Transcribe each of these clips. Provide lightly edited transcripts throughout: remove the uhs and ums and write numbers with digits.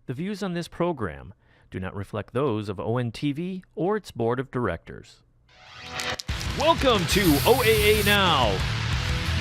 The views on this program do not reflect those of ONTV or its board of directors. Welcome to Oaa Now,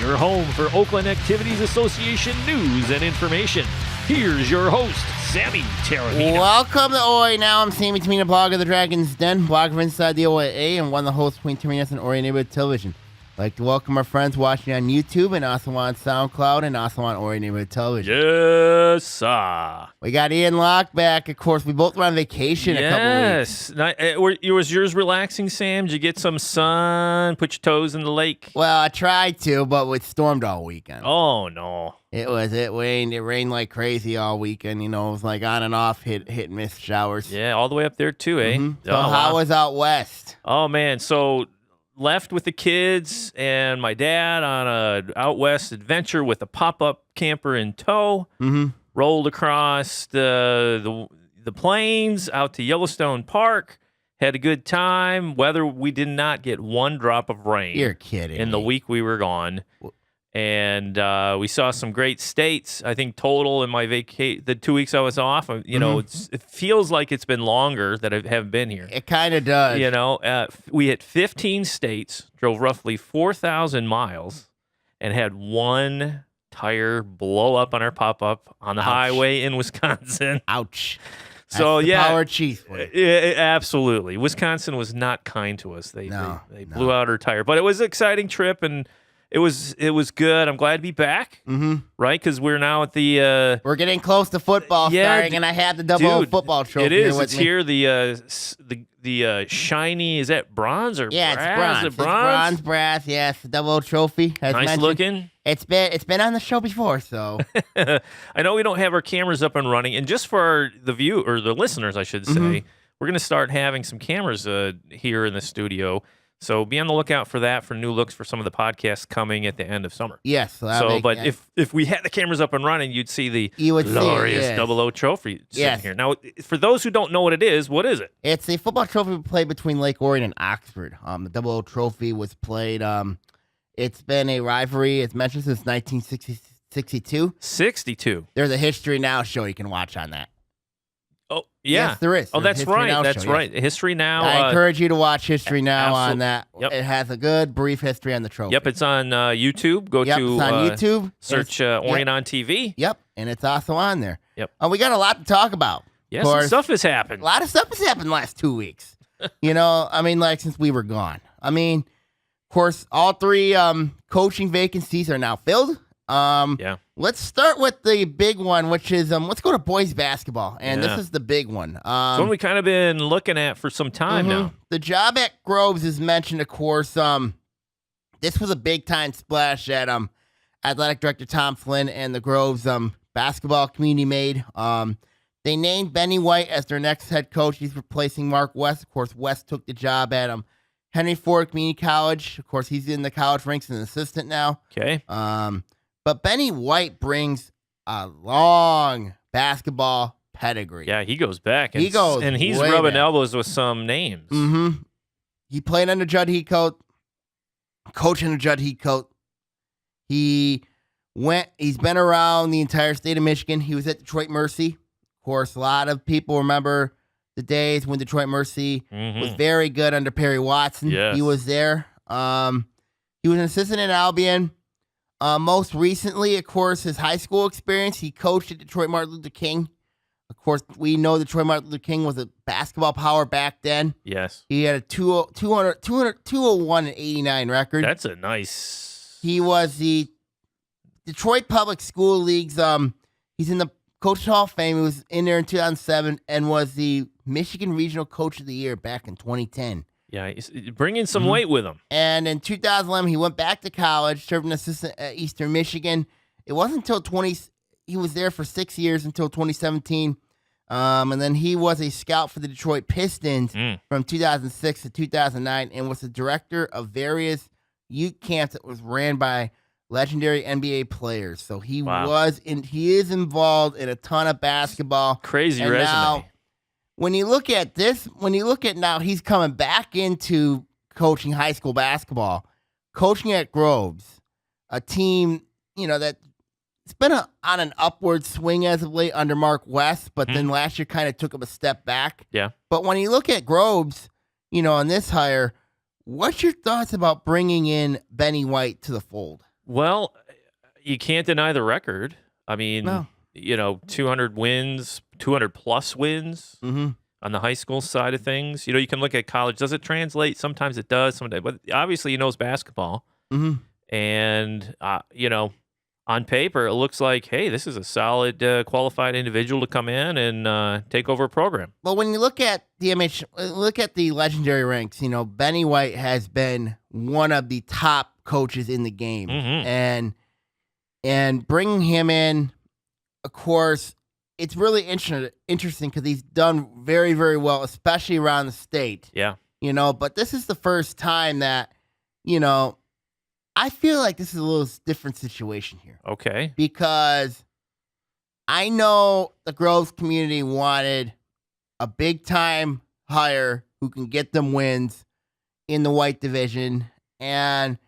your home for Oakland Activities Association news and information. Here's your host, Sammy Terramina. Welcome to Oaa Now. I'm Sammy Terramina, blogger of the Dragon's Den, blogger inside the OAA, and one of the hosts between Terramina and Orion Neighborhood Television. I'd like to welcome our friends watching on YouTube and also on SoundCloud and also on Orion Neighborhood Television. Yes, sir. We got Ian Locke back. Of course, we both were on vacation a couple weeks. Yes. Was yours relaxing, Sam? Did you get some sun? Put your toes in the lake? Well, I tried to, but it stormed all weekend. Oh, no. It rained. It rained like crazy all weekend. You know, it was like on and off, hit and miss showers. Yeah, all the way up there too, eh? Mm-hmm. So how was out west? Oh, man. So left with the kids and my dad on a out west adventure with a pop-up camper in tow. Mm-hmm. Rolled across the plains out to Yellowstone Park. Had a good time. Weather, we did not get one drop of rain. You're kidding in the week we were gone. And we saw some great states. I think total in my the 2 weeks I was off, you know, it feels like it's been longer that I haven't been here. It kind of does. You know, we hit 15 states, drove roughly 4,000 miles, and had one tire blow up on our pop-up on the highway in Wisconsin. Ouch. So That's the yeah, power of Chief. absolutely. Wisconsin was not kind to us. They blew out our tire, but it was an exciting trip and. It was good. I'm glad to be back, right? Because we're now at the... we're getting close to football starting, and I have the double football trophy. It is. It's here. The shiny, is that bronze or brass? It's bronze. It's bronze, brass, yes. The double trophy. Nice looking. It's been on the show before, so... I know we don't have our cameras up and running, and just for the listeners, I should say, we're going to start having some cameras here in the studio. So be on the lookout for that, for new looks for some of the podcasts coming at the end of summer. Yes. If we had the cameras up and running, you'd see the glorious 00 trophy sitting here. Now, for those who don't know what it is it? It's a football trophy played between Lake Orion and Oxford. The 00 trophy was played. It's been a rivalry. It's mentioned since 1962. 62. There's a History Now show you can watch on that. Oh, yeah. Yes, there is. Oh, that's right. That's right. History Now. I encourage you to watch History Now on that. Yep. It has a good, brief history on the trophy. Yep, it's on YouTube. It's on YouTube. Search Orion on TV. Yep, and it's also on there. Yep. We got a lot to talk about. Yes, some stuff has happened. A lot of stuff has happened the last 2 weeks. You know, I mean, like since we were gone. I mean, of course, all three coaching vacancies are now filled. Let's start with the big one, which is let's go to boys basketball, and this is the big one. It's one we kind of been looking at for some time now. The job at Groves is mentioned, of course. This was a big time splash that athletic director Tom Flynn and the Groves basketball community made. They named Benny White as their next head coach. He's replacing Mark West. Of course, West took the job at Henry Ford Community College. Of course, he's in the college ranks as an assistant now. Okay. But Benny White brings a long basketball pedigree. Yeah, he goes back. And he's way rubbing back. elbows with some names. He played under Judd Heathcote, coached under Judd Heathcote. He's been around the entire state of Michigan. He was at Detroit Mercy. Of course, a lot of people remember the days when Detroit Mercy was very good under Perry Watson. Yes. He was there. He was an assistant at Albion. Most recently, of course, his high school experience, he coached at Detroit Martin Luther King. Of course, we know Detroit Martin Luther King was a basketball power back then. Yes. He had a 201 and 89 record. That's a nice... He was the Detroit Public School League's, he's in the Coach Hall of Fame. He was in there in 2007 and was the Michigan Regional Coach of the Year back in 2010. Yeah, he's bringing some weight with him. And in 2011, he went back to college, served an assistant at Eastern Michigan. It wasn't until he was there for 6 years until 2017. And then he was a scout for the Detroit Pistons from 2006 to 2009 and was the director of various youth camps that was ran by legendary NBA players. So he is involved in a ton of basketball. Crazy resume. Now, when you look at now, he's coming back into coaching high school basketball, coaching at Groves, a team, that on an upward swing as of late under Mark West, but then last year kind of took him a step back. Yeah. But when you look at Groves, on this hire, what's your thoughts about bringing in Benny White to the fold? Well, you can't deny the record. I mean, No. 200 wins, 200 plus wins on the high school side of things. You can look at college. Does it translate? Sometimes it does. Sometimes, but obviously he knows basketball. And, on paper, it looks like, hey, this is a solid, qualified individual to come in and take over a program. Well, when you look at the legendary ranks, Benny White has been one of the top coaches in the game, and bringing him in, of course, it's really interesting because he's done very, very well, especially around the state. Yeah, But this is the first time that, I feel like this is a little different situation here. Okay. Because I know the Groves community wanted a big-time hire who can get them wins in the white division and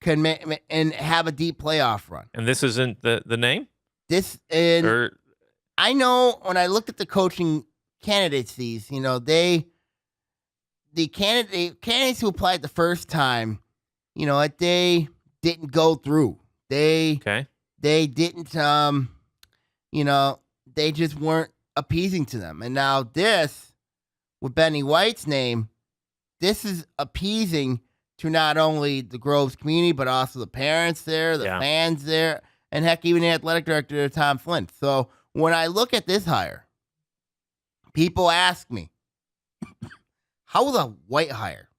have a deep playoff run. And this isn't the name? I know when I look at the coaching candidacies, the candidates who applied the first time, they didn't go through. They didn't, they just weren't appeasing to them. And now this, with Benny White's name, this is appeasing to not only the Groves community, but also the parents there, the fans there, and heck, even the athletic director, Tom Flint. So when I look at this hire, people ask me, how will the White hire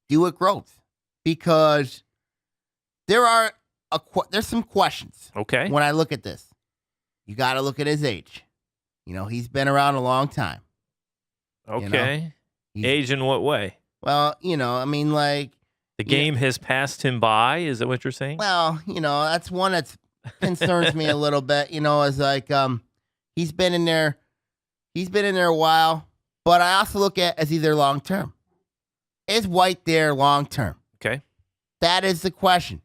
do at Groves? Because there's some questions. Okay. When I look at this, you got to look at his age. He's been around a long time. Okay. Age in what way? Well, the game has passed him by. Is that what you're saying? Well, that's one that concerns me a little bit. Is like he's been in there a while, but I also look at as either long term. Is White there long term? Okay. That is the question.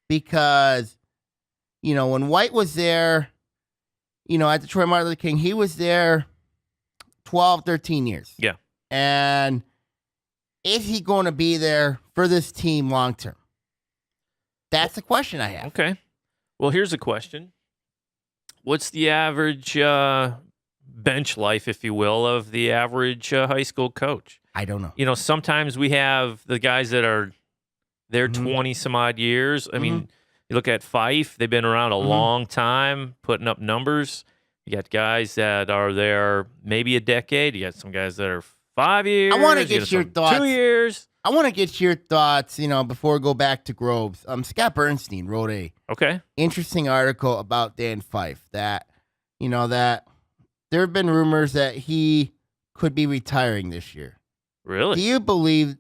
Because, when White was there, at the Troy Martin Luther King, he was there 12, 13 years. Yeah. And is he going to be there for this team long term? That's the question I have. Okay. Well, here's a question. What's the average bench life, if you will, of the average high school coach? I don't know. Sometimes we have the guys that are there 20 some odd years. I mean, you look at Fife, they've been around a long time, putting up numbers. You got guys that are there maybe a decade. You got some guys that are 5 years. I want to get your thoughts. 2 years. I want to get your thoughts, before we go back to Groves. Scott Bernstein wrote a interesting article about Dan Fife that, that there have been rumors that he could be retiring this year. Really? Do you believe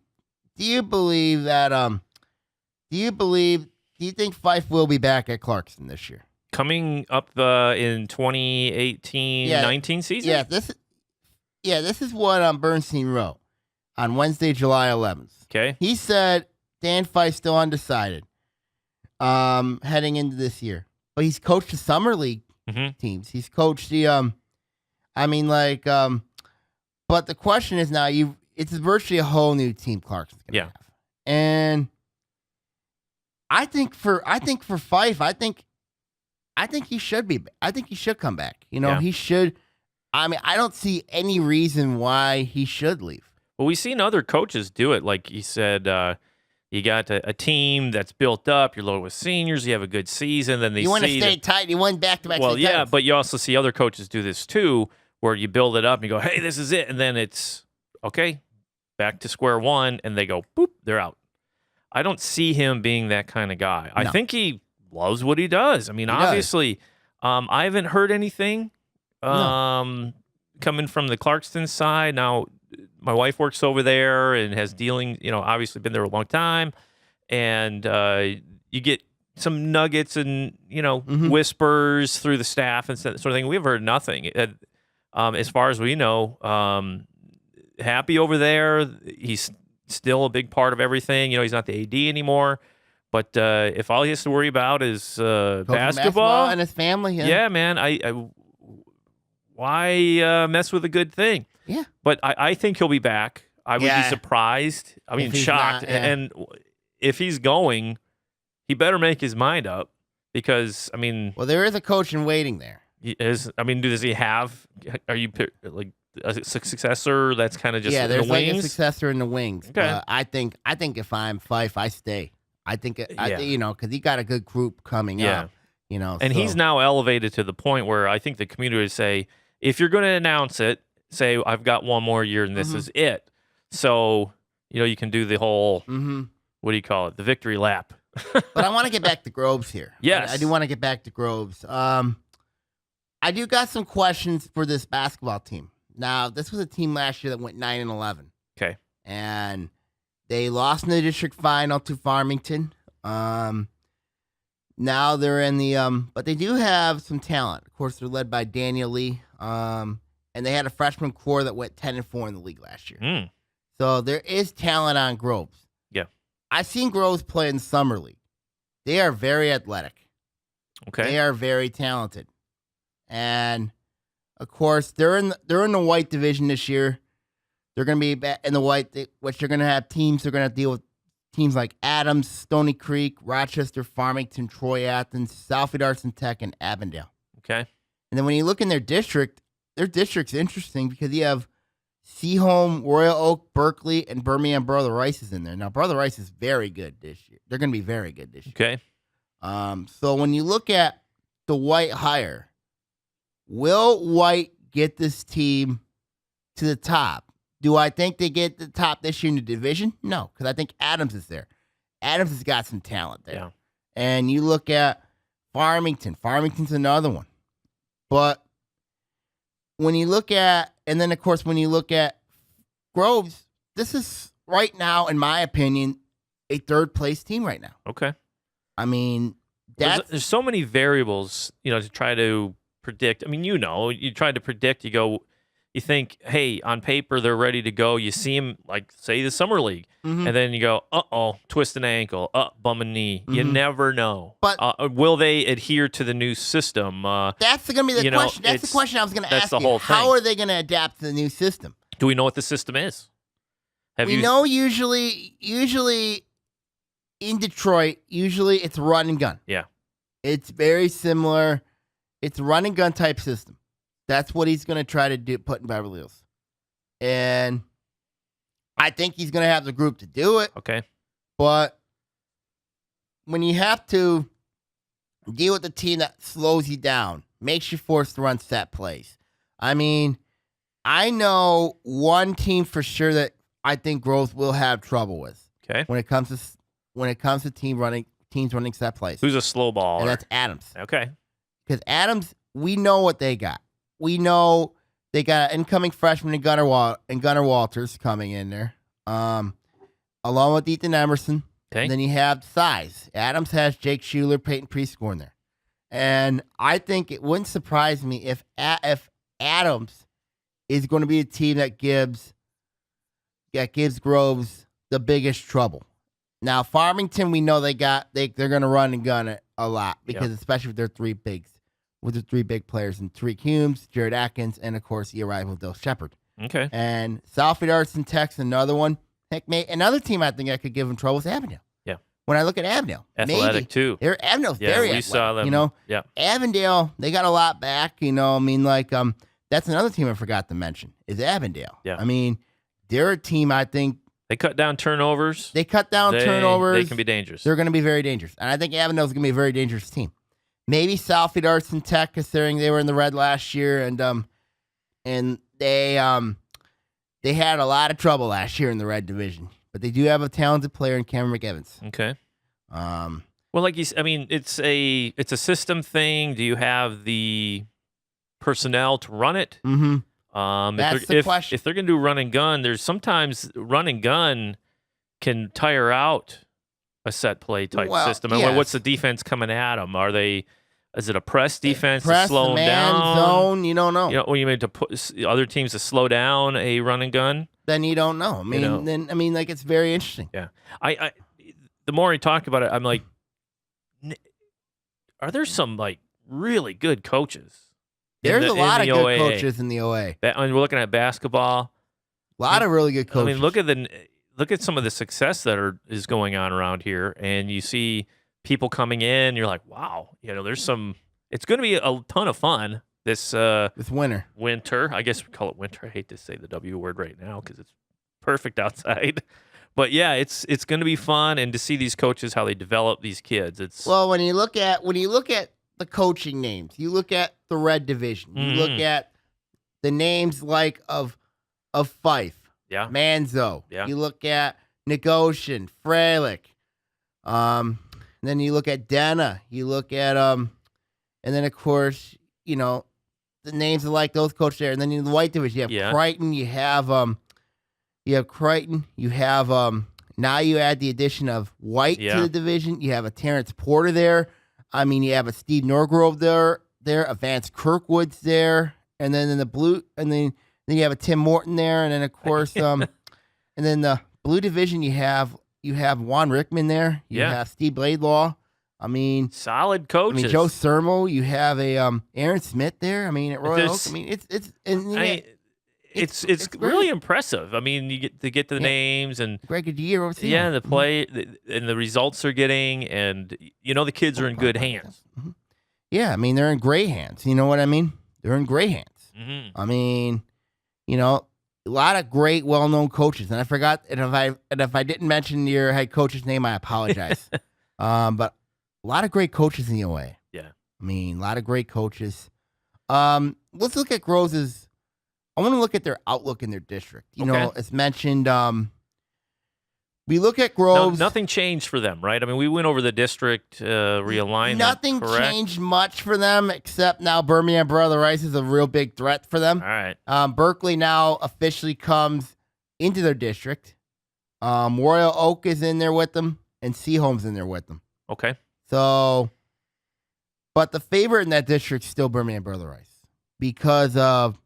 that, do you think Fife will be back at Clarkston this year? Coming up in 2018-19 season? Yeah, this is what Bernstein wrote on Wednesday, July 11th. Okay. He said Dan Fife's still undecided heading into this year. But he's coached the summer league teams. He's coached the but the question is now it's virtually a whole new team Clarkson's gonna have. And I think for Fife, I think he should be. I think he should come back. He should. I mean, I don't see any reason why he should leave. Well, we've seen other coaches do it. Like he said, you got a team that's built up. You're loaded with seniors. You have a good season. Then you win a state title. You win back-to-back. Well, state titles. But you also see other coaches do this too, where you build it up and you go, "Hey, this is it," and then it's okay, back to square one, and they go, "Boop," they're out. I don't see him being that kind of guy. No. I think he loves what he does. I mean, obviously, I haven't heard anything coming from the Clarkston side. Now, my wife works over there and has dealing, obviously been there a long time. And you get some nuggets and, whispers through the staff and sort of thing. We've heard nothing. As far as we know, happy over there. He's still a big part of everything. He's not the AD anymore. But if all he has to worry about is Coaching basketball and his family. yeah, man, why mess with a good thing? Yeah. But I think he'll be back. I would be Yeah. surprised. I mean, If he's shocked. not, yeah. And if he's going, he better make his mind up because, I mean, Well, there is a coach in waiting there. does he have? Are you like a successor? That's kind of just Yeah, in the there's like wings? a successor in the wings. Okay. I think if I'm Fife, I stay. I think Yeah. because he got a good group coming Yeah. up. And so- he's now elevated to the point where I think the community would say, if you're going to announce it, say I've got one more year and this Mhm. is it. So you can do the whole Mhm. what do you call it? The victory lap. But I want to get back to Groves here. Yes. I do want to get back to Groves. I do got some questions for this basketball team. Now, this was a team last year that went 9-11. Okay. And they lost in the district final to Farmington. Now they're in the but they do have some talent. Of course, they're led by Daniel Lee. And they had a freshman core that went 10-4 in the league last year. Mm. So there is talent on Groves. Yeah. I've seen Groves play in summer league. They are very athletic. Okay. They are very talented. And of course, they're in the white division this year. They're going to be in the white, which they're going to have teams. They're going to deal with teams like Adams, Stony Creek, Rochester, Farmington, Troy Athens, Southfield Arts and Tech, and Avondale. Okay. And then when you look in their district's interesting because you have Seaholm, Royal Oak, Berkeley, and Birmingham Brother Rice is in there. Now, Brother Rice is very good this year. They're going to be very good this year. Okay. So when you look at the White hire, will White get this team to the top? Do I think they get the top this year in the division? No, because I think Adams is there. Adams has got some talent there. Yeah. And you look at Farmington. Farmington's another one. But when you look at, and then of course when you look at Groves, this is right now, in my opinion, a third place team right now. Okay. I mean, there's so many variables, to try to predict. I mean, you try to predict, you think, hey, on paper, they're ready to go. You see them, like, say, the summer league. Mhm. And then you go, twist an ankle, bum a knee. You Mhm. never know. But will they adhere to the new system? that's going to be the question. That's the question I was going to ask the you. whole How thing. are they going to adapt to the new system? Do we know what the system is? We know usually in Detroit, it's run and gun. Yeah. It's very similar. It's a run and gun type system. That's what he's going to try to put in Beverly Hills. And I think he's going to have the group to do it. Okay. But when you have to deal with a team that slows you down, makes you forced to run set plays. I mean, I know one team for sure that I think Groves will have trouble with. Okay. When it comes to teams running set plays. Who's a slow baller? And that's Adams. Okay. Because Adams, we know what they got. We know they got an incoming freshman in Gunnar Walters coming in there, along with Ethan Emerson. Okay. And then you have size. Adams has Jake Schuler, Peyton Prescore in there. And I think it wouldn't surprise me if Adams is going to be a team that gives Groves the biggest trouble. Now, Farmington, we know they're going to run and gun it a lot because especially with their three big players in Tariq Humes, Jared Atkins, and of course the arrival of Dale Shepard. Okay. And Southfield Arts and Tech's another one. Heck, another team I think that could give them trouble is Avondale. Yeah. When I look at Avondale, Athletic too. Avondale's Yeah, very we athletic. saw them. Yeah. Avondale, they got a lot back. I mean, that's another team I forgot to mention is Avondale. Yeah. I mean, they're a team I think They cut down turnovers. They They can be dangerous. They're going to be very dangerous. And I think Avondale's going to be a very dangerous team. Maybe Southfield Arts and Tech, considering they were in the red last year, and they had a lot of trouble last year in the red division. But they do have a talented player in Cameron McEvans. Okay. Well, like you, I mean, it's a system thing. Do you have the personnel to run it? Mm-hmm. That's the question. If they're going to do run and gun, there's sometimes run and gun can tire out a set play type system. And yes. what's the defense coming at them? Is it a press defense to Press, slow them man, down? Zone, you don't know. When you mean to put other teams to slow down a run and gun? Then you don't know. I mean, it's very interesting. Yeah. the more I talk about it, I'm like, are there some like really good coaches? There's a lot of good OAA? coaches in the OA. And we're looking at basketball. A lot of really good coaches. I mean, look at some of the success that is going on around here, and you see people coming in. You're like, wow, there's some. It's going to be a ton of fun this winter. Winter, I guess we call it winter. I hate to say the W word right now because it's perfect outside. But yeah, it's going to be fun, and to see these coaches how they develop these kids. When you look at the coaching names, you look at the Red Division, you look at the names like of Fife, Manzo, you look at Negocian, Freilich, then you look at Dena, you look at and then of course the names are like those coaches there, and then in the White Division you have Crichton, you have Crichton. You have now you add the addition of White to the division. You have a Terrence Porter there. I mean, you have a Steve Norgrove there, a Vance Kirkwood's there, and then in the blue, and then you have a Tim Morton there, and then of course, and then the blue division you have Juan Rickman there. You have Steve Laidlaw. I mean, solid coaches. I mean, Joe Sermo. You have a Aaron Smith there. I mean, at Royal Oak. I mean, it's really impressive. I mean, you get the names and Greg Adier, the play and the results they're getting, and the kids are in good hands. Mm-hmm. Yeah, I mean they're in great hands. You know what I mean? They're in great hands. Mm-hmm. I mean, a lot of great, well-known coaches, and I forgot. And if I didn't mention your head coach's name, I apologize. But a lot of great coaches in the OA. Yeah, I mean, a lot of great coaches. Let's look at Groves' I want to look at their outlook in their district. As mentioned, we look at Groves. No, nothing changed for them, right? I mean, we went over the district realignment. Nothing changed much for them, except now Birmingham Brother Rice is a real big threat for them. All right. Berkeley now officially comes into their district. Royal Oak is in there with them, and Seaholm's in there with them. Okay. So, but the favorite in that district is still Birmingham Brother Rice because of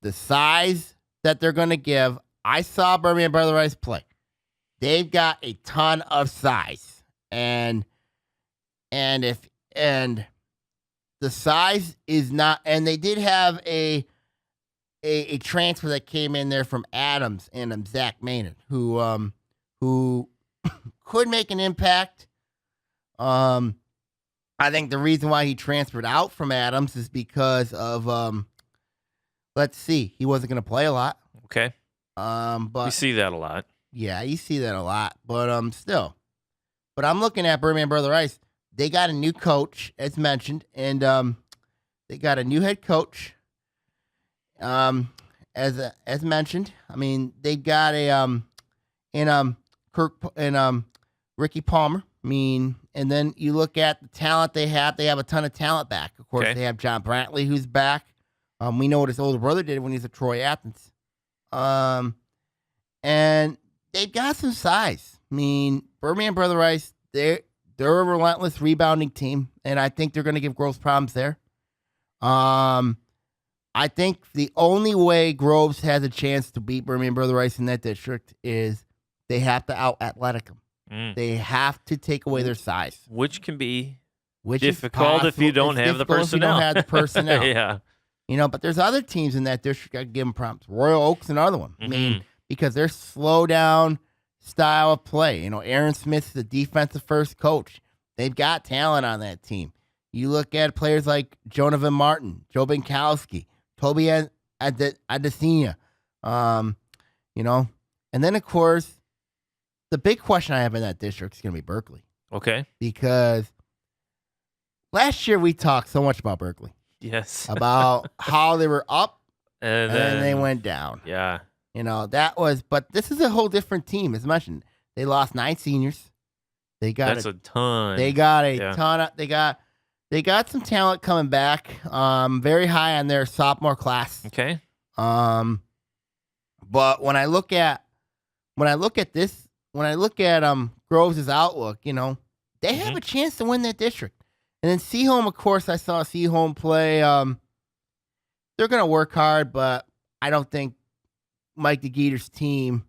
the size that they're going to give. I saw Birmingham Brother Rice play. They've got a ton of size, and the size is not. And they did have a transfer that came in there from Adams and Zach Maynard, who could make an impact. I think the reason why he transferred out from Adams is because of let's see. He wasn't going to play a lot. Okay. But you see that a lot. Yeah, you see that a lot. But still. But I'm looking at Birmingham Brother Rice. They got a new coach, as mentioned, and they got a new head coach. As mentioned, I mean they got Ricky Palmer. I mean, and then you look at the talent they have. They have a ton of talent back. Of course, They have John Brantley, who's back. We know what his older brother did when he was at Troy Athens. And they've got some size. I mean, Birmingham Brother Rice, they're a relentless rebounding team, and I think they're going to give Groves problems there. I think the only way Groves has a chance to beat Birmingham Brother Rice in that district is they have to out-athletic them. They have to take away their size. Which can be difficult if you don't have the personnel. Yeah. But there's other teams in that district that give them problems. Royal Oak's another one. I mean, because they're slow down style of play. Aaron Smith's the defensive first coach. They've got talent on that team. You look at players like Jonavan Martin, Joe Binkowski, Toby Adesina, and then of course, the big question I have in that district is going to be Berkeley. Okay. Because last year we talked so much about Berkeley. Yes. About how they were up and then they went down. Yeah. But this is a whole different team. As mentioned, they lost 9 seniors. That's a ton. They got a ton of, they got some talent coming back. Very high on their sophomore class. Okay. But when I look at Groves' outlook, they have a chance to win that district. And then Seaholm, of course, I saw Seaholm play. They're going to work hard, but I don't think Mike DeGeeter's team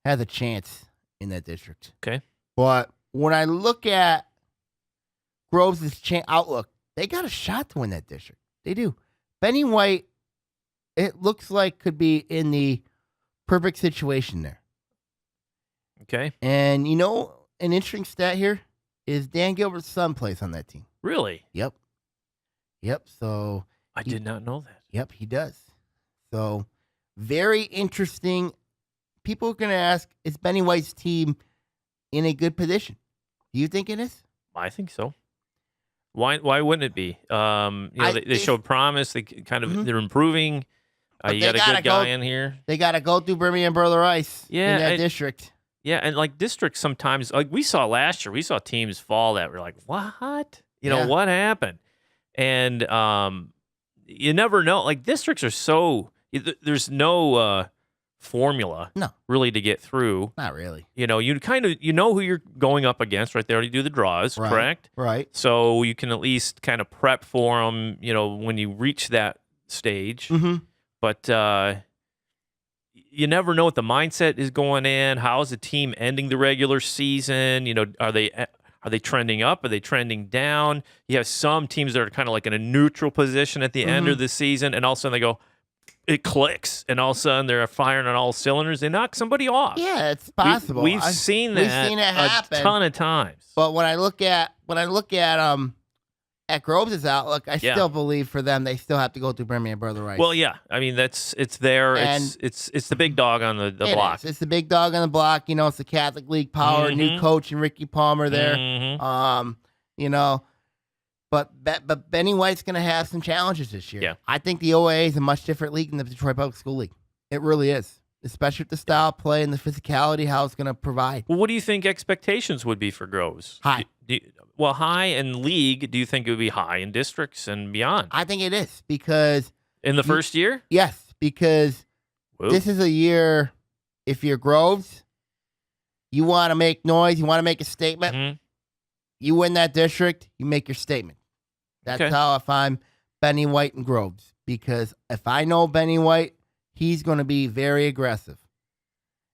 has a chance in that district. Okay. But when I look at Groves' outlook, they got a shot to win that district. They do. Benny White, it looks like, could be in the perfect situation there. Okay. And, an interesting stat here is Dan Gilbert's son plays on that team. Really? Yep. So I did not know that. Yep, he does. So very interesting. People are going to ask, is Benny White's team in a good position? Do you think it is? I think so. Why wouldn't it be? They showed promise. They kind of they're improving. You got a good guy in here. They got to go through Birmingham Brother Rice in that district. Yeah, and like districts sometimes, like we saw last year, we saw teams fall that were like, what? What happened? And you never know. Like districts are there's no formula really to get through. Not really. You kind of who you're going up against, right? They already do the draws, correct? Right. So you can at least kind of prep for them, when you reach that stage. Mm-hmm. But you never know what the mindset is going in. How is the team ending the regular season? Are they trending up? Are they trending down? You have some teams that are kind of like in a neutral position at the end of the season, and all of a sudden they go, it clicks, and all of a sudden they're firing on all cylinders. They knock somebody off. Yeah, it's possible. We've seen that happen a ton of times. But when I look at Groves' outlook, I still believe for them they still have to go through Birmingham Brother Rice. Well, yeah, I mean it's there. And it's the big dog on the block. It's the big dog on the block. It's the Catholic League power, new coach and Ricky Palmer there. But Benny White's going to have some challenges this year. Yeah. I think the OAA is a much different league than the Detroit Public School League. It really is, especially with the style of play and the physicality, how it's going to provide. Well, what do you think expectations would be for Groves? High. High in league. Do you think it would be high in districts and beyond? I think it is because in the first year. Yes, because this is a year. If you're Groves, you want to make noise. You want to make a statement. Mm-hmm. You win that district, you make your statement. That's how if I'm Benny White and Groves. Because if I know Benny White, he's going to be very aggressive.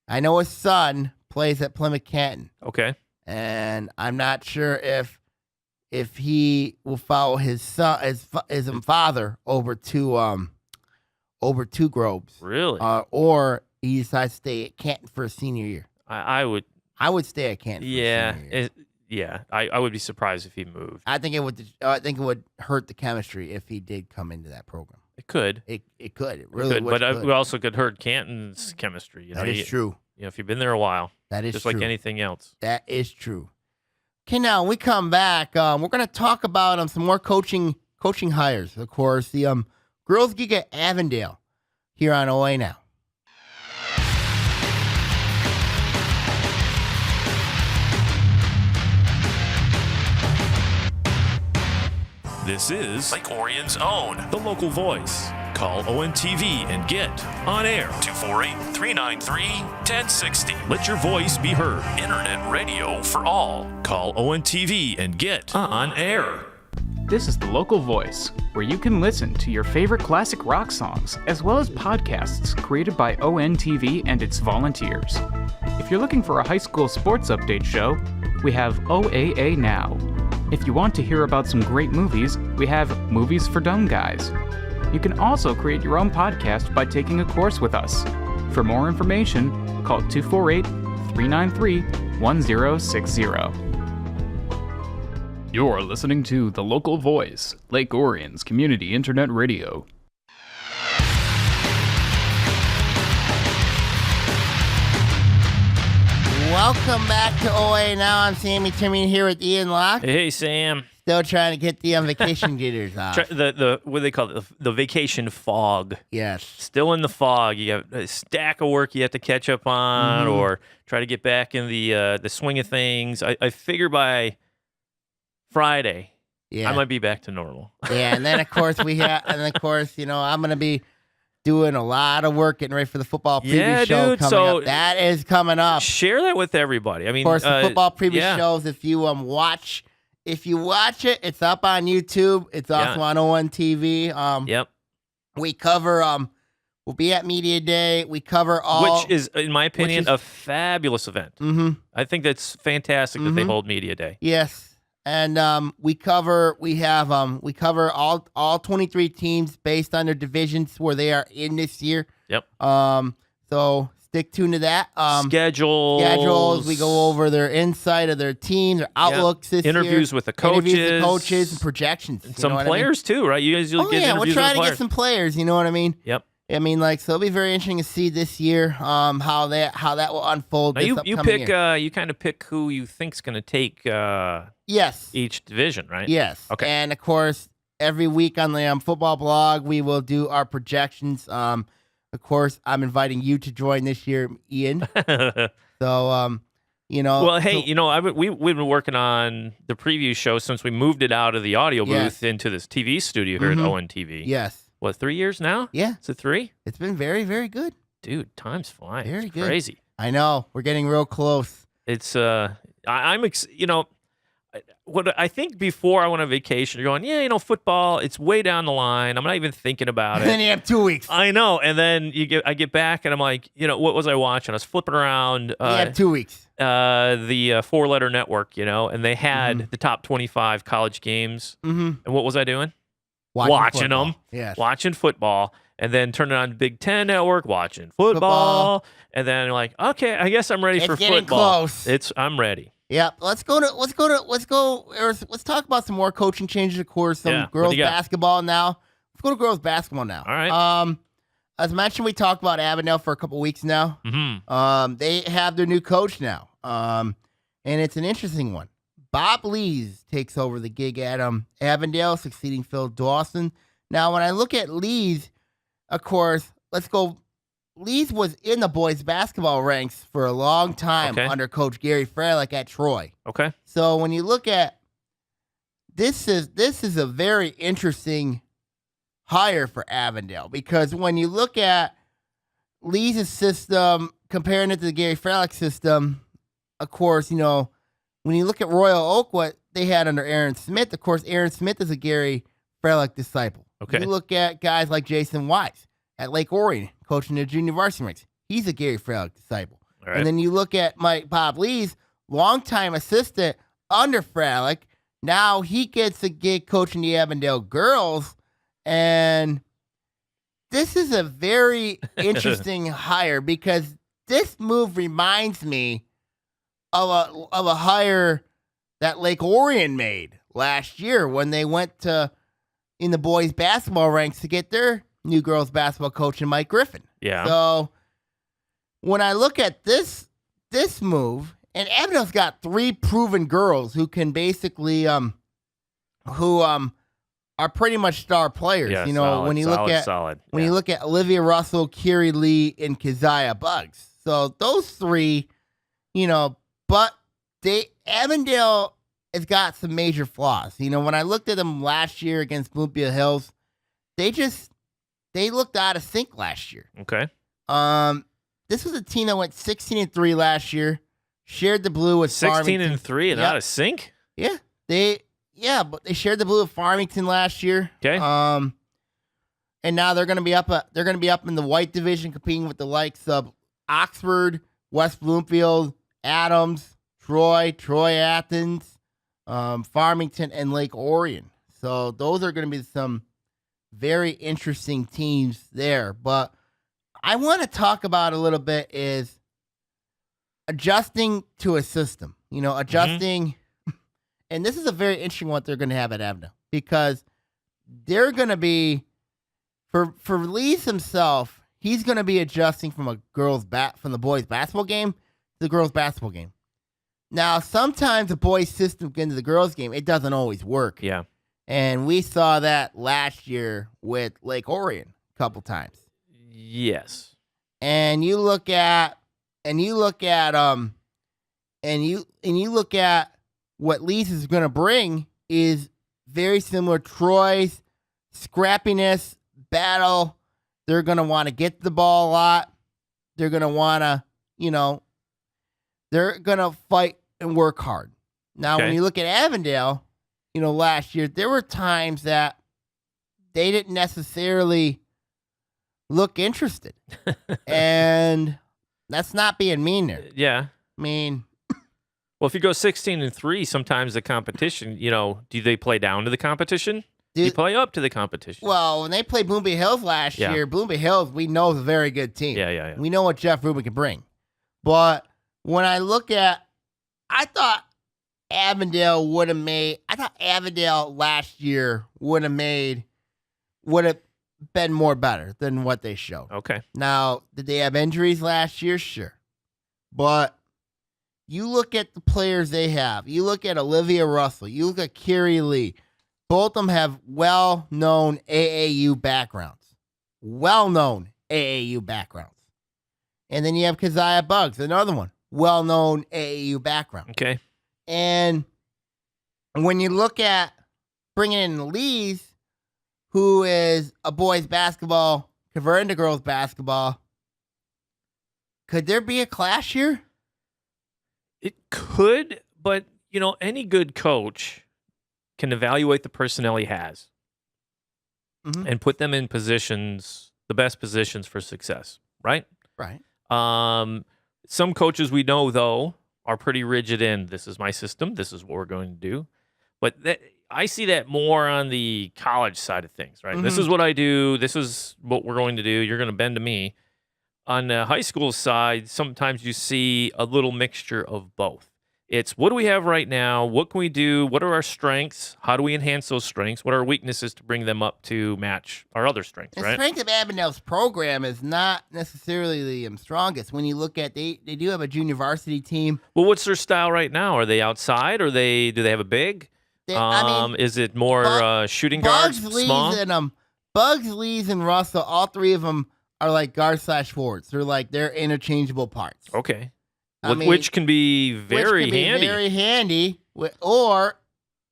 I know his son plays at Plymouth Canton. Okay. And I'm not sure if he will follow his son, his father over to Groves. Really? Or he decides to stay at Canton for a senior year. I would stay at Canton. For a senior year. I would be surprised if he moved. I think it would hurt the chemistry if he did come into that program. It could. It could. It really could. But it also could hurt Canton's chemistry. That is true. If you've been there a while. That is just true. Like anything else. That is true. Okay, now when we come back, we're going to talk about some more coaching hires. Of course, the Girls Gig at Avondale here on Oaa Now. This is Lake Orion's own, the local voice. Call ONTV and get on air 248-393-1060. Let your voice be heard. Internet radio for all. Call ONTV and get on air. This is the local voice, where you can listen to your favorite classic rock songs, as well as podcasts created by ONTV and its volunteers. If you're looking for a high school sports update show, we have Oaa Now. If you want to hear about some great movies, we have Movies for Dumb Guys. You can also create your own podcast by taking a course with us. For more information, call 248-393-1060. You're listening to The Local Voice, Lake Orion's community internet radio. Welcome back to Oaa Now. I'm Sammy Timmy here with Ian Locke. Hey, Sam. Still trying to get the vacation jitters off. The what do they call it? The vacation fog. Yes. Still in the fog. You have a stack of work you have to catch up on, or try to get back in the swing of things. I figure by Friday, I might be back to normal. Yeah, and then of course I'm gonna be doing a lot of work getting ready for the football preview show coming up. That is coming up. Share that with everybody. I mean, of course, the football preview shows. If you watch it, it's up on YouTube. It's also on ONTV. Yep. We cover We'll be at Media Day. We cover all, which is, in my opinion, a fabulous event. Mm-hmm. I think that's fantastic that they hold Media Day. Yes, and we cover all 23 teams based on their divisions where they are in this year. Yep. So stick tuned to that. Schedules. We go over their insight of their team, their outlooks this interviews year. With the coaches, and projections. And some players too, right? You guys will get interviews we're trying with to get some players. You know what I mean? Yep. I mean, so it'll be very interesting to see this year how that will unfold. Now you pick year. You kind of pick who you think's going to take yes each division, right? Yes. Okay. And of course, every week on the football blog, we will do our projections. Of course, I'm inviting you to join this year, Ian. So Well, hey, we've been working on the preview show since we moved it out of the audio booth into this TV studio here at ONTV. Yes. What, 3 years now? Yeah. Is it 3? It's been very, very good. Dude, time's flying. Very it's good. Crazy. I know. We're getting real close. It's what I think before I went on vacation, you're going, football, it's way down the line. I'm not even thinking about it. And then you have 2 weeks. I know. And then I get back and I'm like, what was I watching? I was flipping around. You have 2 weeks. The 4-letter network, and they had the top 25 college games. Mm-hmm. And what was I doing? Watching them. Yes. Watching football. And then turning on Big Ten Network, watching football. And then like, okay, I guess I'm ready for football. It's getting close. I'm ready. Yeah, let's talk about some more coaching changes, of course. Some girls basketball now. Let's go to girls basketball now. All right. As mentioned, we talked about Avondale for a couple weeks now. Mm-hmm. They have their new coach now. And it's an interesting one. Bob Lees takes over the gig at Avondale, succeeding Phil Dawson. Now, when I look at Lees, of course, Lees was in the boys basketball ranks for a long time under Coach Gary Freilich at Troy. Okay. So when you look at this is a very interesting hire for Avondale, because when you look at Lees' system, comparing it to the Gary Freilich system, of course, when you look at Royal Oak, what they had under Aaron Smith, of course, Aaron Smith is a Gary Freilich disciple. Okay. You look at guys like Jason Wise at Lake Orion, coaching the junior varsity ranks. He's a Gary Freilich disciple. All right. And then you look at Bob Lees, longtime assistant under Freilich. Now he gets a gig coaching the Avondale girls. And this is a very interesting hire, because this move reminds me of a hire that Lake Orion made last year when they went in the boys basketball ranks to get their new girls basketball coach, Mike Griffin. Yeah. So when I look at this move, and Avondale's got 3 proven girls who can basically who are pretty much star players. Yeah, when you look at Olivia Russell, Kiri Lee, and Keziah Buggs. So those 3, but Avondale has got some major flaws. When I looked at them last year against Bloomfield Hills, they looked out of sync last year. Okay. This was a team that went 16-3 last year, shared the blue with 16-3 and out of sync? Yeah. But they shared the blue with Farmington last year. Okay. And now they're going to be up in the white division, competing with the likes of Oxford, West Bloomfield, Adams, Troy Athens, Farmington, and Lake Orion. So those are going to be some very interesting teams there. But I want to talk about a little bit is adjusting to a system. Adjusting. And this is a very interesting one they're going to have at Avondale, because they're going to be, for Lees himself, he's going to be adjusting from the boys basketball game to the girls basketball game. Now, sometimes the boys system gets into the girls game. It doesn't always work. Yeah. And we saw that last year with Lake Orion a couple times. Yes. And you look at what Lees is going to bring is very similar. Troy's scrappiness, battle. They're going to want to get the ball a lot. They're going to want to, they're going to fight and work hard. Now, when you look at Avondale, last year, there were times that they didn't necessarily look interested. And that's not being mean there. Yeah. I mean, Well, if you go 16-3, sometimes the competition, do they play down to the competition? Do you play up to the competition? well, when they played Bloomfield Hills last year, Bloomfield Hills, we know is a very good team. Yeah. We know what Jeff Rubin can bring. But when I look at, I thought Avondale last year would have been more better than what they showed. Okay. Now, did they have injuries last year? Sure. But you look at the players they have. You look at Olivia Russell. You look at Kiri Lee. Both of them have well-known AAU backgrounds. And then you have Keziah Buggs, another one. Well-known AAU background. Okay. And when you look at bringing in Lee's, who is a boys basketball converting to girls basketball, could there be a clash here? It could, but, any good coach can evaluate the personnel he has and put them in positions, the best positions for success, right? Right. Some coaches we know, though, are pretty rigid in, this is my system, this is what we're going to do. But I see that more on the college side of things, right? This is what I do, this is what we're going to do, you're going to bend to me. On the high school side, sometimes you see a little mixture of both. It's what do we have right now? What can we do? What are our strengths? How do we enhance those strengths? What are our weaknesses to bring them up to match our other strengths, The right? strength of Avondale's program is not necessarily the strongest. When you look at, they do have a junior varsity team. Well, what's their style right now? Are they outside? Or do they have a big? Is it more shooting guards, small? Bugs, Lees, and Russell, all three of them are like guard/forwards. They're interchangeable parts. Okay. Which can be very handy. Very handy, or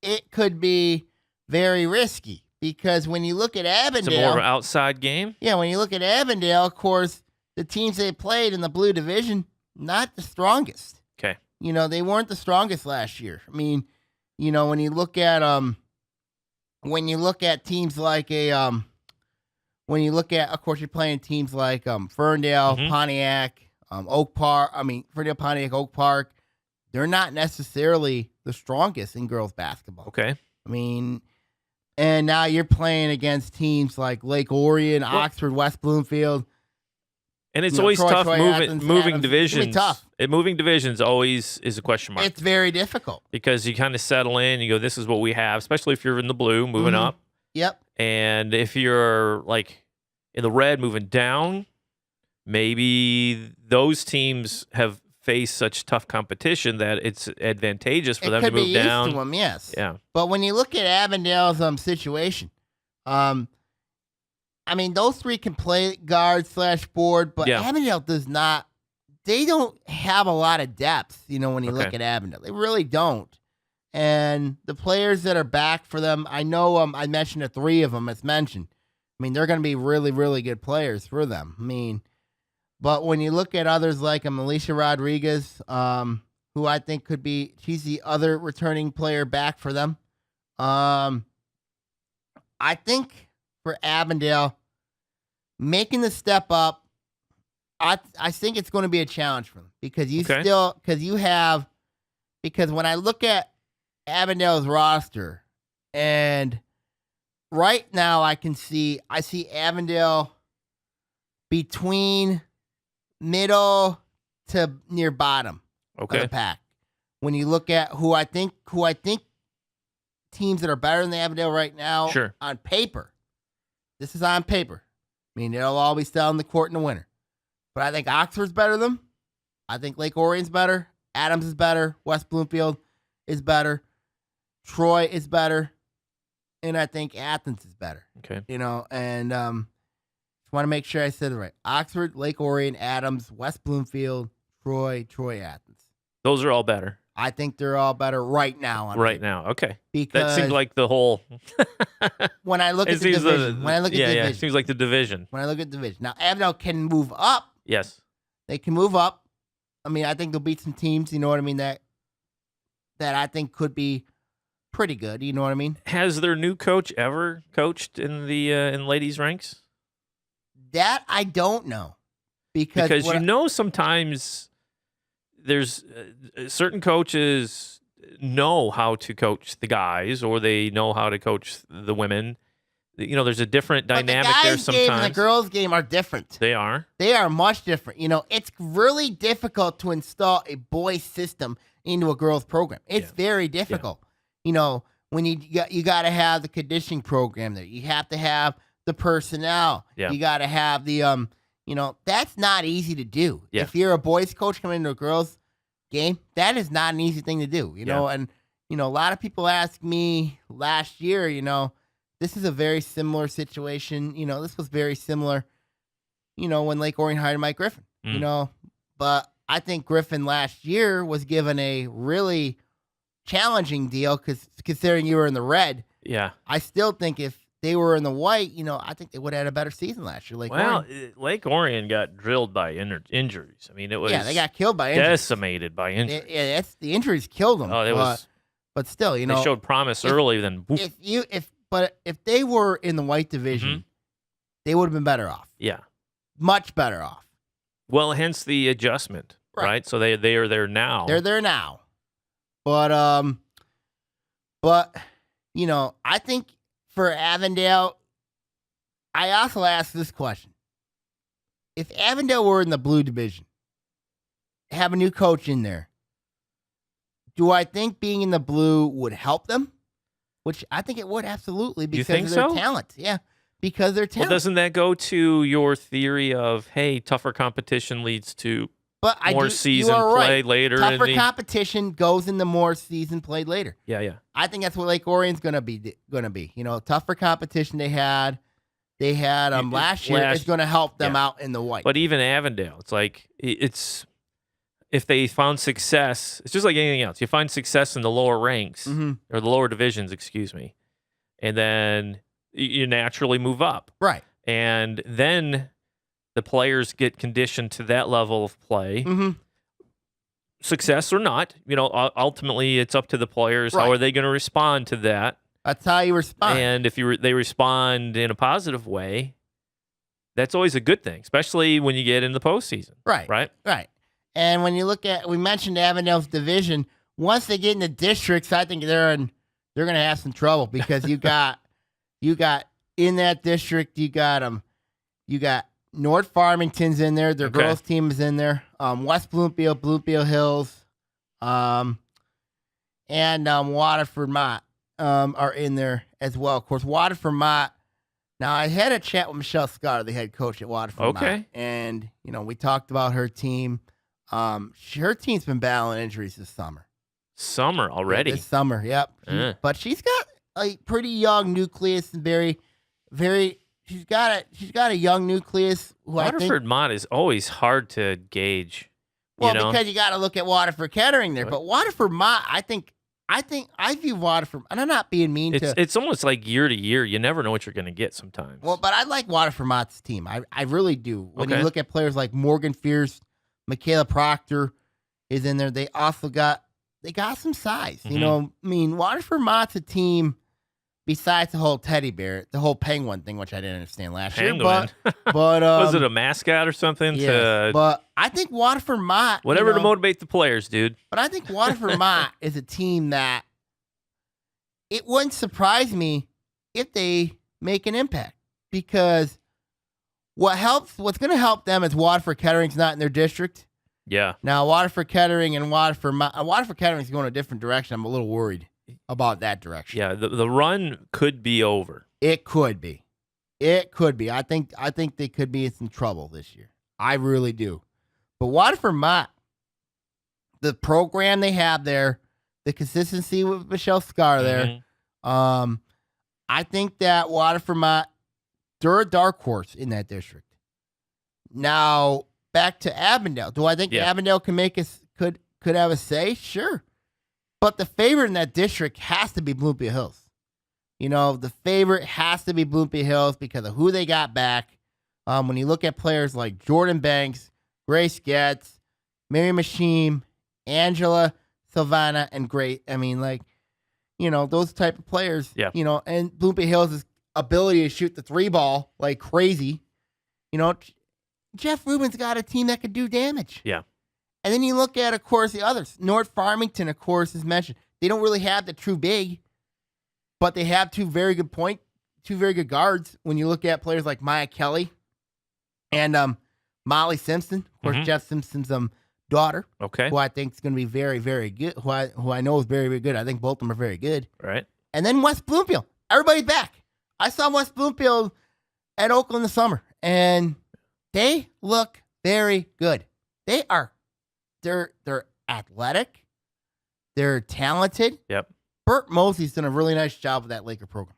it could be very risky because when you look at Avondale, it's a more of an outside game. Yeah, when you look at Avondale, of course, the teams they played in the Blue Division, not the strongest. Okay. They weren't the strongest last year. I mean, when you look at teams like of course, you're playing teams like Ferndale, Pontiac. Oak Park, Ferndale, Pontiac, Oak Park, they're not necessarily the strongest in girls basketball. Okay. And now you're playing against teams like Lake Orion, Oxford, West Bloomfield. And it's always tough moving divisions. It's tough. Moving divisions always is a question mark. It's very difficult. Because you kind of settle in, you go, this is what we have, especially if you're in the blue, moving up. Yep. And if you're like in the red, moving down, maybe those teams have faced such tough competition that it's advantageous for them to move down. Used to them, yes. Yeah. But when you look at Avondale's situation, those three can play guard/board, but Avondale does not. They don't have a lot of depth, when you look at Avondale. They really don't. And the players that are back for them, I know I mentioned the three of them as mentioned. They're going to be really, really good players for them. But when you look at others like Alicia Rodriguez, who I think she's the other returning player back for them. I think for Avondale, making the step up, I think it's going to be a challenge for them because because when I look at Avondale's roster, and right now I see Avondale between middle to near bottom of the pack. When you look at who I think teams that are better than the Avondale right now on paper. This is on paper. They'll all be still in the court in the winter. But I think Oxford's better than them. I think Lake Orion's better. Adams is better. West Bloomfield is better. Troy is better. And I think Athens is better. Okay. And want to make sure I said it right. Oxford, Lake Orion, Adams, West Bloomfield, Troy, Athens. Those are all better. I think they're all better right now. Now, okay. Because that seems like the whole. when I look at the division, it seems like the division. When I look at the division, now Avondale can move up. Yes, they can move up. I think they'll beat some teams. You know what I mean? That I think could be pretty good. You know what I mean? Has their new coach ever coached in the in ladies ranks? That I don't know. Because sometimes there's certain coaches know how to coach the guys, or they know how to coach the women. There's a different dynamic there sometimes. The guys' game and the girls' game are different. They are. They are much different. It's really difficult to install a boys' system into a girls' program. It's very difficult. Yeah. When you got to have the conditioning program there. You have to have the personnel. Yeah. You got to have the that's not easy to do. Yeah. If you're a boys' coach coming into a girls' game, that is not an easy thing to do. And a lot of people asked me last year, this is a very similar situation. This was very similar, when Lake Orion hired Mike Griffin, but I think Griffin last year was given a really challenging deal because considering you were in the red, I still think if they were in the white, I think they would have had a better season last year. Lake Orion got drilled by injuries. I mean, it was they got killed by injuries. Decimated by injuries. The injuries killed them. Oh, but still, they showed promise early. Then But if they were in the white division, they would have been better off. Yeah. Much better off. Well, hence the adjustment, right? So they are there now. They're there now. But I think for Avondale, I also asked this question. If Avondale were in the blue division, have a new coach in there, do I think being in the blue would help them? Which I think it would, absolutely, because of their talent. Yeah, because they're talent. Well, doesn't that go to your theory of, hey, tougher competition leads to more season play later? Tougher competition goes into more season played later. Yeah. I think that's what Lake Orion's going to be. Tougher competition they had last year is going to help them out in the white. But even Avondale, it's like if they found success, it's just like anything else. You find success in the lower ranks, or the lower divisions, excuse me, and then you naturally move up. Right. And then the players get conditioned to that level of play. Success or not, ultimately it's up to the players. Right. How are they going to respond to that? That's how you respond. And if they respond in a positive way, that's always a good thing, especially when you get in the postseason. Right. And when you look at, we mentioned Avondale's division. Once they get into districts, I think they're going to have some trouble because you got in that district, you got North Farmington's in there. Their girls team is in there. West Bloomfield, Bloomfield Hills, and Waterford Mott are in there as well. Of course, Waterford Mott. Now, I had a chat with Michelle Scott, the head coach at Waterford Mott, and we talked about her team. Her team's been battling injuries this summer. Summer already? This summer, yep. But she's got a pretty young nucleus and very, very. She's got a young nucleus. Waterford Mott is always hard to gauge. Because you got to look at Waterford Kettering there. But Waterford Mott, I view Waterford, and I'm not being mean to. It's almost like year to year. You never know what you're going to get sometimes. Well, but I like Waterford Mott's team. I really do. When you look at players like Morgan Fierce, Michaela Proctor is in there. They also got some size. Waterford Mott's a team. Besides the whole teddy bear, the whole penguin thing, which I didn't understand last year, but was it a mascot or something? Yeah, but I think Waterford Mott, whatever to motivate the players, dude. But I think Waterford Mott is a team that it wouldn't surprise me if they make an impact, because what's going to help them is Waterford Kettering's not in their district. Yeah. Now Waterford Kettering and Waterford Kettering's going a different direction. I'm a little worried about that direction. Yeah, the run could be over. It could be. I think they could be in some trouble this year. I really do. But Waterford Mott, the program they have there, the consistency with Michelle Scar there, I think that Waterford Mott, they're a dark horse in that district. Now, back to Avondale. Do I think Avondale can could have a say? Sure. But the favorite in that district has to be Bloomfield Hills. The favorite has to be Bloomfield Hills because of who they got back. When you look at players like Jordan Banks, Grace Getz, Mary Machine, Angela, Savannah, and Grace. Those type of players. Yeah. And Bloomfield Hills' ability to shoot the three ball like crazy. Jeff Rubin's got a team that could do damage. Yeah. And then you look at, of course, the others. North Farmington, of course, is mentioned. They don't really have the true big, but they have two very good guards. When you look at players like Maya Kelly and Molly Simpson, of course, Jeff Simpson's daughter, Okay. who I think is going to be very, very good, who I know is very, very good. I think both of them are very good. Right. And then West Bloomfield. Everybody's back. I saw West Bloomfield at Oakland this summer, and they look very good. They're athletic. They're talented. Yep. Burt Mosey's done a really nice job with that Laker program.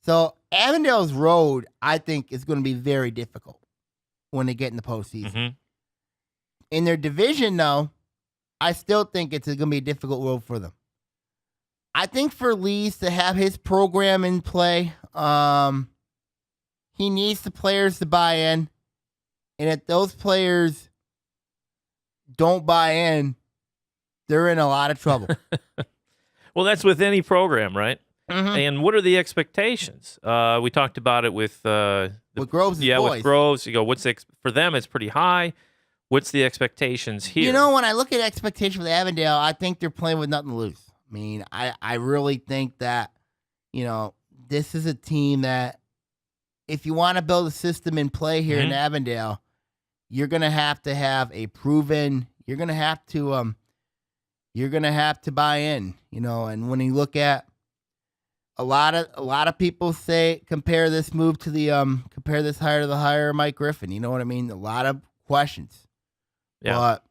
So Avondale's road, I think, is going to be very difficult when they get in the postseason. Mm-hmm. In their division, though, I still think it's going to be a difficult road for them. I think for Lees to have his program in play, he needs the players to buy in. And if those players don't buy in, they're in a lot of trouble. Well, that's with any program, right? Mm-hmm. And what are the expectations? We talked about it with With Groves' yeah, boys. with Groves. You go, for them? It's pretty high. What's the expectations here? When I look at expectation with Avondale, I think they're playing with nothing to lose. I mean, I really think that, this is a team that if you want to build a system in play here in Avondale, you're going to have a proven, you're going to have to buy in, and when you look at a lot of people say compare this hire to the hire of Mike Griffin. You know what I mean? A lot of questions. Yeah. But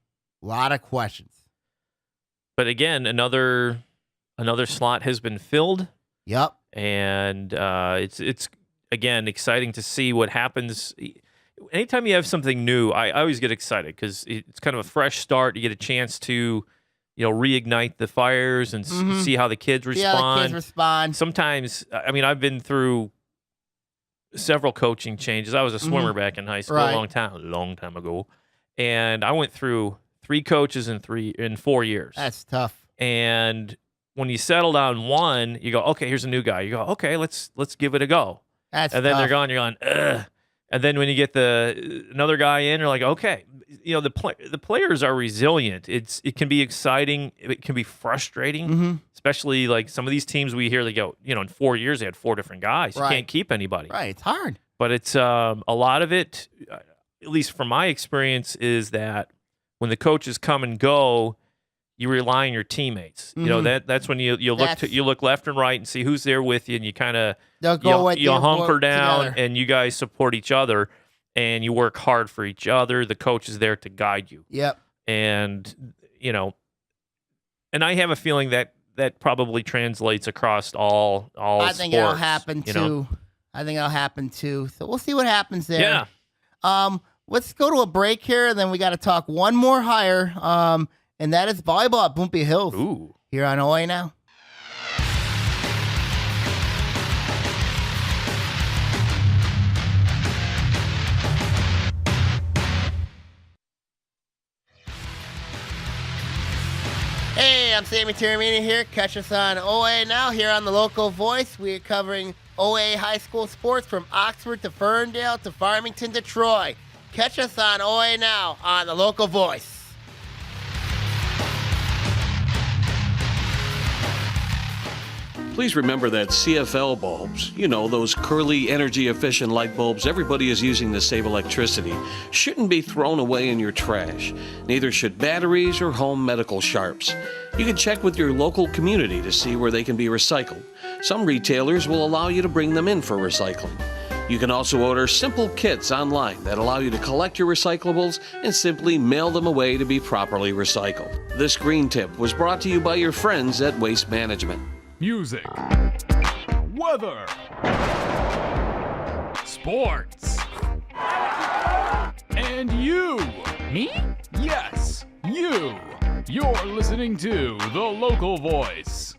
a lot of questions. But again, another slot has been filled. Yep. And it's again exciting to see what happens. Anytime you have something new, I always get excited because it's kind of a fresh start. You get a chance to, reignite the fires and see how the kids respond. See how the kids respond. Sometimes, I mean, I've been through several coaching changes. I was a swimmer back in high school Right. a long time ago, and I went through 3 coaches in 4 years. That's tough. And when you settle down one, you go, okay, here's a new guy. You go, okay, let's give it a go. That's And then tough. they're gone. You're going, ugh. And then when you get another guy in, you're like, okay, the players are resilient. It can be exciting. It can be frustrating, especially like some of these teams we hear. They go, in 4 years they had 4 different guys. Right. You can't keep anybody. Right. It's hard. But it's a lot of it, at least from my experience, is that when the coaches come and go, you rely on your teammates. That's when you look left and right and see who's there with you, and you kind of you hunker down together. and you guys support each other, and you work hard for each other. The coach is there to guide you. Yep. And and I have a feeling that probably translates across all I think sports, it'll happen too. I think it'll happen too. So we'll see what happens there. Yeah. Let's go to a break here, and then we got to talk one more hire. And that is volleyball at Bloomfield Hills. Ooh. Here on Oaa Now. Hey, I'm Sammy Terramini here. Catch us on Oaa Now here on the Local Voice. We are covering OA high school sports from Oxford to Ferndale to Farmington to Troy. Catch us on Oaa Now on the Local Voice. Please remember that CFL bulbs, those curly, energy-efficient light bulbs everybody is using to save electricity, shouldn't be thrown away in your trash. Neither should batteries or home medical sharps. You can check with your local community to see where they can be recycled. Some retailers will allow you to bring them in for recycling. You can also order simple kits online that allow you to collect your recyclables and simply mail them away to be properly recycled. This green tip was brought to you by your friends at Waste Management. Music, weather, sports, and you. Me? Yes, you. You're listening to The Local Voice.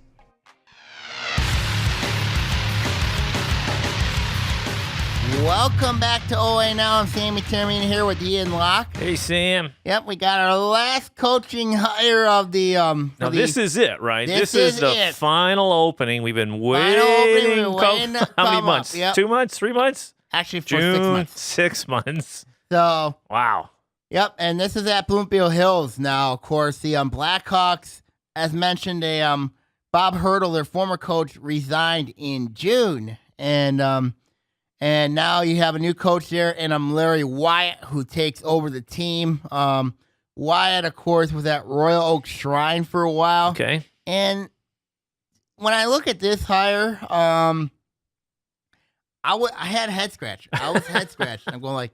Welcome back to Oaa Now. I'm Sammy Terramini here with Ian Locke. Hey, Sam. Yep, we got our last coaching hire of the Now, this is it, right? This is is the it. final opening. We've been Final opening, waiting. we're waiting to How many come months? up, yep. 2 months? 3 months? Actually, for June, 6 months. 6 months. So, Wow. yep, and this is at Bloomfield Hills now. Of course, the Blackhawks, as mentioned, Bob Hurdle, their former coach, resigned in June, and now you have a new coach there, and Larry Wyatt, who takes over the team. Wyatt, of course, was at Royal Oak Shrine for a while. Okay. And when I look at this hire, I had a head scratch. I was head scratched. I'm going like,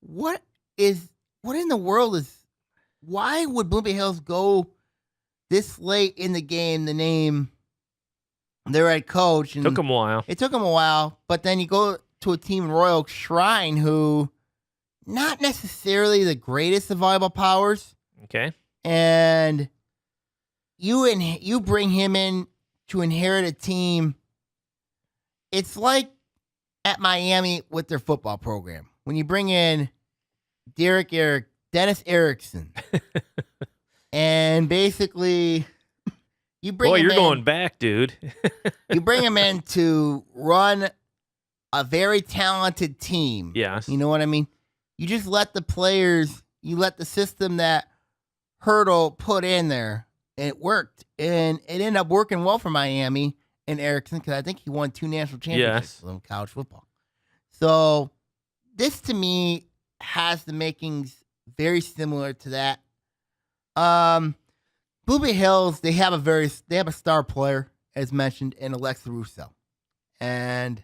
what in the world why would Bloomfield Hills go this late in the game to name their head coach? And Took him a while. it took them a while, but then you go to a team in Royal Oak Shrine who not necessarily the greatest of volleyball powers, Okay. and you bring him in to inherit a team. It's like at Miami with their football program. When you bring in Dennis Erickson, and basically you bring Boy, him you're in, going back, dude. you bring him in to run a very talented team. Yes. You know what I mean? You just let the players, you let the system that Hurdle put in there, and it worked. And it ended up working well for Miami and Erickson, because I think he won 2 national championships in college football. So this, to me, has the makings very similar to that. Bloomfield Hills, they have a star player, as mentioned, in Alexa Russo. And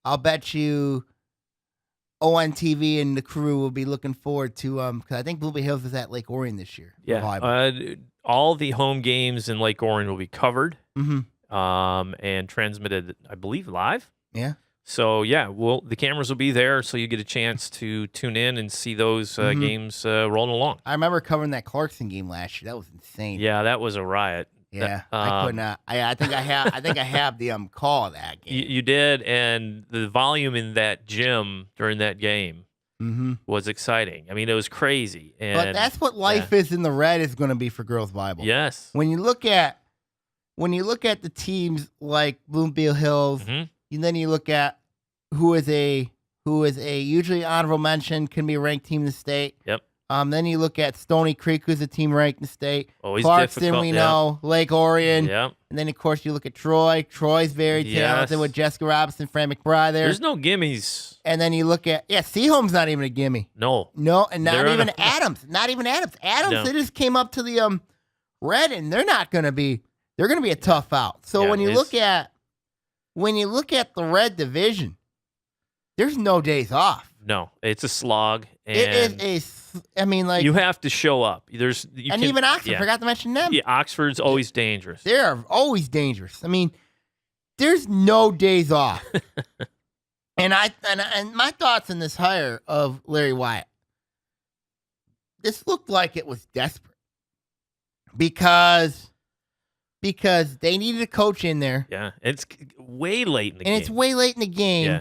I'll bet you ONTV and the crew will be looking forward to, because I think Bloomfield Hills is at Lake Orion this year. Yeah. All the home games in Lake Orion will be covered Mm-hmm. and transmitted, I believe, live. Yeah. So, yeah, the cameras will be there, so you get a chance to tune in and see those games rolling along. I remember covering that Clarkson game last year. That was insane. Yeah, that was a riot. Yeah. I could not. I think I have the call of that game. You did, and the volume in that gym during that game was exciting. I mean, it was crazy. And But that's what life is in the red is going to be for girls volleyball. yes. When you look at the teams like Bloomfield Hills, and then you look at who is a usually honorable mention, can be a ranked team in the state. Yep. Then you look at Stony Creek, who's a team ranked in the state. Always Clarkson, difficult, we yeah. know. Lake Orion. Yep. And then, of course, you look at Troy. Troy's very talented Yes. with Jessica Robinson, Fran McBride there. There's no gimmies. And then you look at, Seaholm's not even a gimme. No. No, and not They're even on a- Adams. Not even Adams. Adams, No. they just came up to the red, and they're going to be a tough out. So Yeah, when you look at the red division, there's no days off. No, it's a slog. And It is you have to show up. even Oxford, yeah. forgot to mention them. Yeah, Oxford's always dangerous. They're always dangerous. I mean, there's no days off. and my thoughts on this hire of Larry Wyatt, this looked like it was desperate because they needed a coach in there, Yeah, it's way late in the game. and it's way late in the game, Yeah,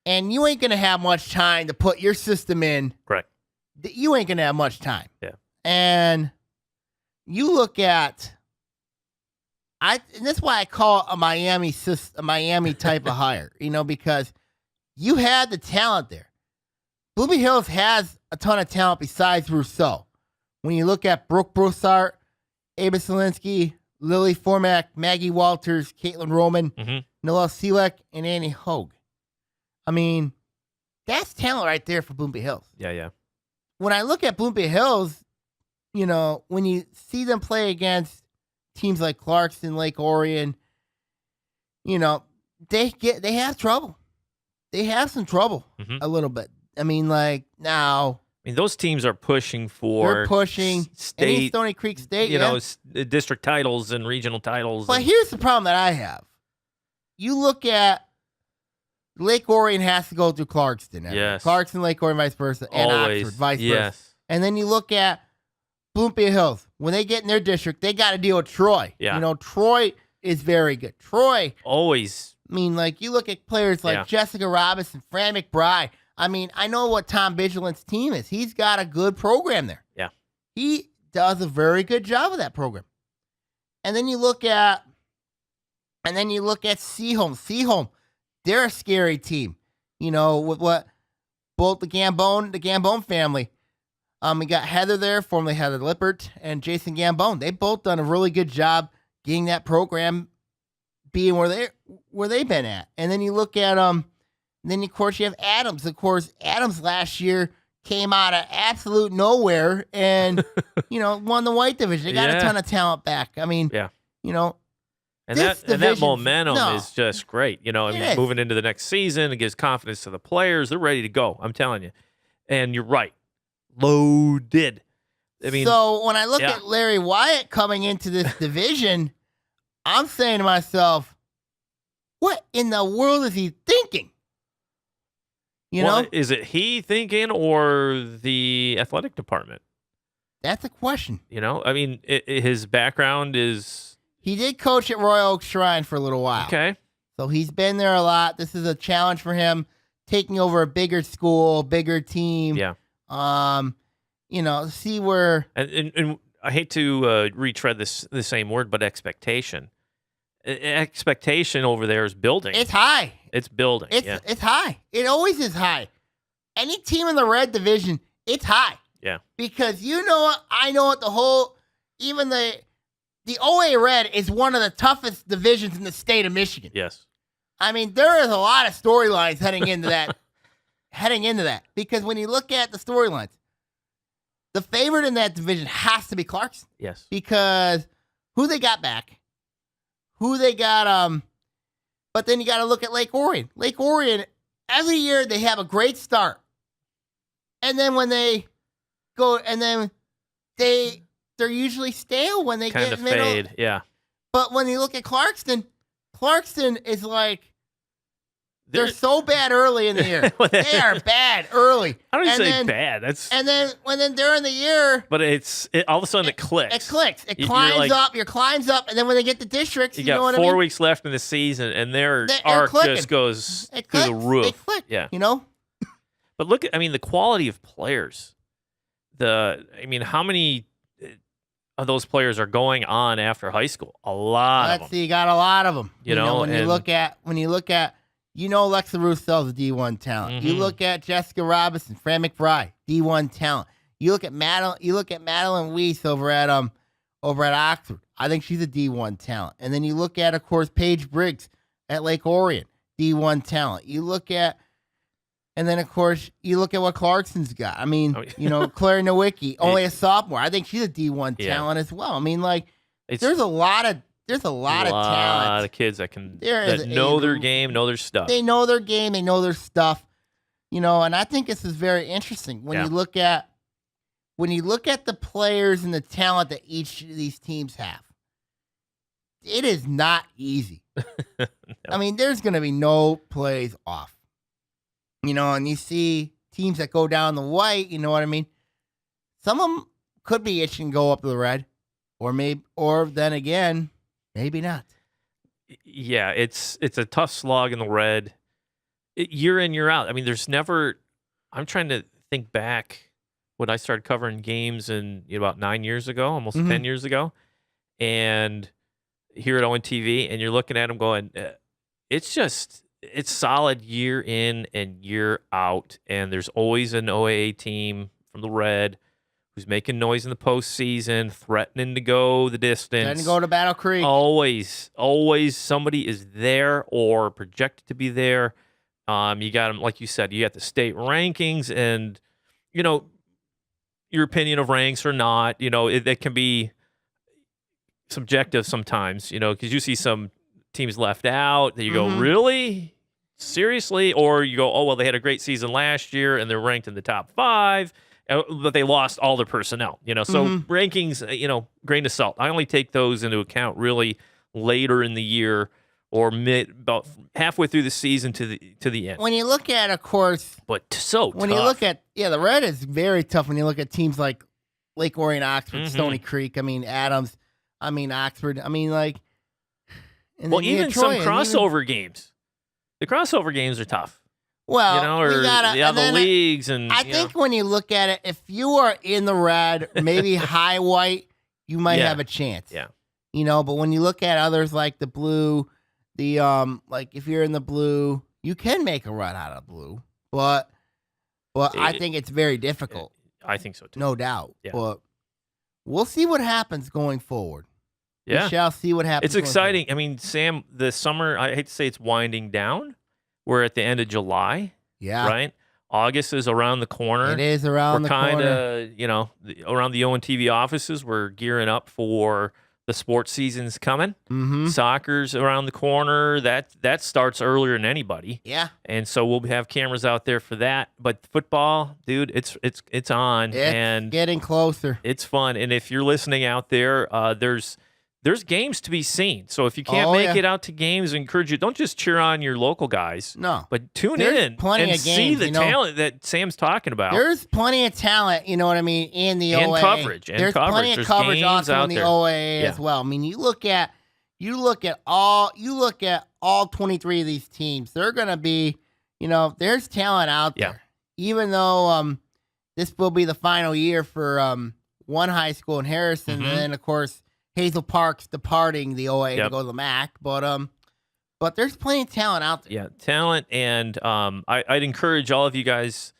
and you ain't gonna have much time to put your system in. correct. You ain't gonna have much time. Yeah. And you look at and that's why I call it a Miami type of hire, because you had the talent there. Bloomfield Hills has a ton of talent besides Rousseau. When you look at Brooke Broussard, Ava Selinsky, Lily Formack, Maggie Walters, Caitlin Roman, Noelle Selek, and Annie Hogue. I mean, that's talent right there for Bloomfield Hills. Yeah. When I look at Bloomfield Hills, when you see them play against teams like Clarkson, Lake Orion, they have trouble. They have some trouble a little bit. I mean, now. I mean, those teams are pushing for They're pushing state, Stony Creek State, district titles and regional titles. But here's the problem that I have. You look at Lake Orion has to go through Clarkston. Yes. Clarkston, Lake Orion, vice versa, and always, Oxford, vice yes. versa. And then you look at Bloomfield Hills. When they get in their district, they got to deal with Troy. Yeah. Troy is very good. Troy, Always. I mean, you look at players like Jessica Robinson, Fran McBride. I mean, I know what Tom Vigilant's team is. He's got a good program there. Yeah. He does a very good job of that program. And then you look at Seaholm. Seaholm, they're a scary team. You know, with what both the Gambone family. We got Heather there, formerly Heather Lippert, and Jason Gambone. They both done a really good job getting that program being where they've been at. And then you look at then of course you have Adams. Of course, Adams last year came out of absolute nowhere and won the white division. They got a ton of talent back. I mean, And that momentum is just great. Moving into the next season, it gives confidence to the players. They're ready to go. I'm telling you. And you're right. Loaded. I mean, so when I look at Larry Wyatt coming into this division, I'm saying to myself, what in the world is he thinking? Is it he thinking or the athletic department? That's a question. I mean, his background is... He did coach at Royal Oak Shrine for a little while. Okay. So he's been there a lot. This is a challenge for him, taking over a bigger school, bigger team. Yeah. See where... And I hate to retread the same word, but expectation. Expectation over there is building. It's high. It's building. It's high. It always is high. Any team in the red division, it's high. Yeah. Because I know it, even the OA Red is one of the toughest divisions in the state of Michigan. Yes. I mean, there is a lot of storylines heading into that. Because when you look at the storylines, the favorite in that division has to be Clarkson. Yes. Because who they got back, who they got, but then you got to look at Lake Orion. Lake Orion, every year they have a great start. And then when they go, and then they're usually stale when they kind get of middle. Fade, yeah. But when you look at Clarkston is like, they're so bad early in the year. They are bad early. I don't say bad. And then during the year, but all of a sudden it clicks. It clicks. It climbs up. Your climbs up, and then when they get the districts, you got what 4 weeks left in the season, and their arc just goes through the roof. They click. Yeah. But look at, the quality of players. How many of those players are going on after high school? A lot of them. You got a lot of them. When you look at Alexa Rousseau's a D1 talent. Mm-hmm. You look at Jessica Robinson, Fran McBride, D1 talent. You look at Madeline Weiss over at Oxford. I think she's a D1 talent. And then you look at, of course, Paige Briggs at Lake Orion, D1 talent. And then, of course, you look at what Clarkson's got. Claire Nowicki, only a sophomore. I think she's a D1 talent as well. There's a lot of talent. A lot of kids that know their game, know their stuff. They know their game. They know their stuff. And I think this is very interesting when you look at the players and the talent that each of these teams have. It is not easy. No. There's going to be no plays off. And you see teams that go down the white, you know what I mean? Some of them could be itching to go up to the red, or then again, maybe not. Yeah, it's a tough slog in the red. Year in, year out. There's never... I'm trying to think back when I started covering games about 9 years ago, almost 10 years ago, and here at ONTV, and you're looking at them going, it's solid year in and year out, and there's always an OAA team from the red who's making noise in the postseason, threatening to go the distance. Trying to go to Battle Creek. Always somebody is there or projected to be there. You got them, like you said, you got the state rankings, and your opinion of ranks or not, it can be subjective sometimes, because you see some teams left out that you go, really? Seriously? Or you go, oh, well, they had a great season last year and they're ranked in the top 5, but they lost all their personnel, So rankings, grain of salt. I only take those into account really later in the year or about halfway through the season to the end. When you look at, of course, but so when tough. You look at, the red is very tough when you look at teams like Lake Orion, Oxford, Stony Creek, Adams, Oxford, well, even some crossover games. The crossover games are tough. Well, the leagues, and I think when you look at it, if you are in the red, maybe high white, you might have a chance. Yeah. But when you look at others like the blue, like if you're in the blue, you can make a run out of the blue, but I think it's very difficult. I think so too. No doubt. Yeah. But we'll see what happens going forward. Yeah. We shall see what happens. It's exciting. I mean, Sam, the summer, I hate to say it's winding down. We're at the end of July. Yeah. Right? August is around the corner. It is around the corner. We're kind of, around the ONTV offices, we're gearing up for the sports season's coming. Mm-hmm. Soccer's around the corner. That starts earlier than anybody. Yeah. And so we'll have cameras out there for that. But football, dude, it's on. It's getting closer. It's fun. And if you're listening out there, there's games to be seen. So if you can't make it out to games, I encourage you, don't just cheer on your local guys. No. But tune There's in plenty and of games, see the talent that Sam's talking about. There's plenty of talent, you know what I mean, in the And OAA. coverage. There's plenty of There's coverage games also out in the there. OAA Yeah. as well. I mean, you look at all 23 of these teams. They're going to be, there's talent out there. Even though this will be the final year for one high school in Harrison, and then of course Hazel Park's departing the OAA to go to the MAC, but there's plenty of talent out there. Yeah, talent, and I'd encourage all of you guys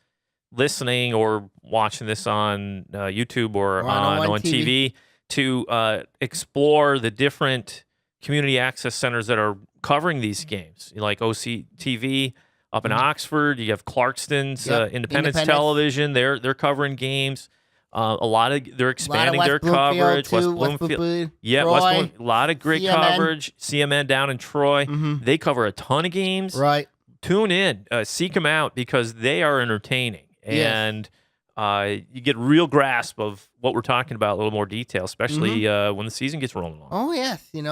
listening or watching this on YouTube or on TV to explore the different community access centers that are covering these games, like OCTV up in Oxford. You have Clarkston's Independence Television. They're covering games. They're expanding their coverage. West Bloomfield, Troy, a lot of great CMN. Coverage. CMN down in Troy, they cover a ton of games. Right. Tune in, seek them out because they are entertaining, and you get real grasp of what we're talking about, a little more detail, especially when the season gets rolling along. Oh yes, and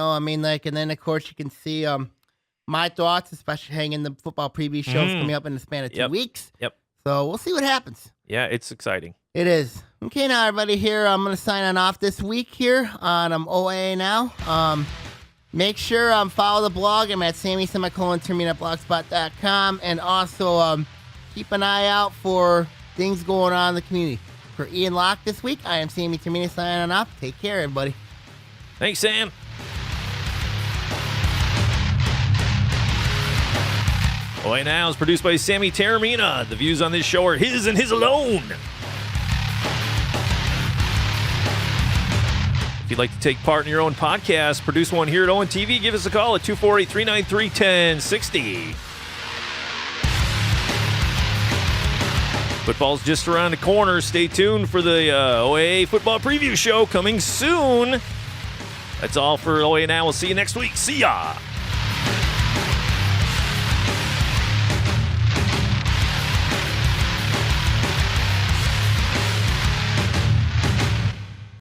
then of course you can see my thoughts, especially hanging the football preview shows coming up in the span of 2 weeks. Yep. So we'll see what happens. Yeah, it's exciting. It is. Okay, now everybody here, I'm going to sign on off this week here on Oaa Now. Make sure follow the blog. I'm at Sammy@blogspot.com, and also keep an eye out for things going on in the community. For Ian Locke this week, I am Sammy Termina signing off. Take care, everybody. Thanks, Sam. Oaa Now is produced by Sammy Termina. The views on this show are his and his alone. If you'd like to take part in your own podcast, produce one here at ONTV, give us a call at 248-393-1060. Football's just around the corner. Stay tuned for the OAA football preview show coming soon. That's all for Oaa Now. We'll see you next week. See ya.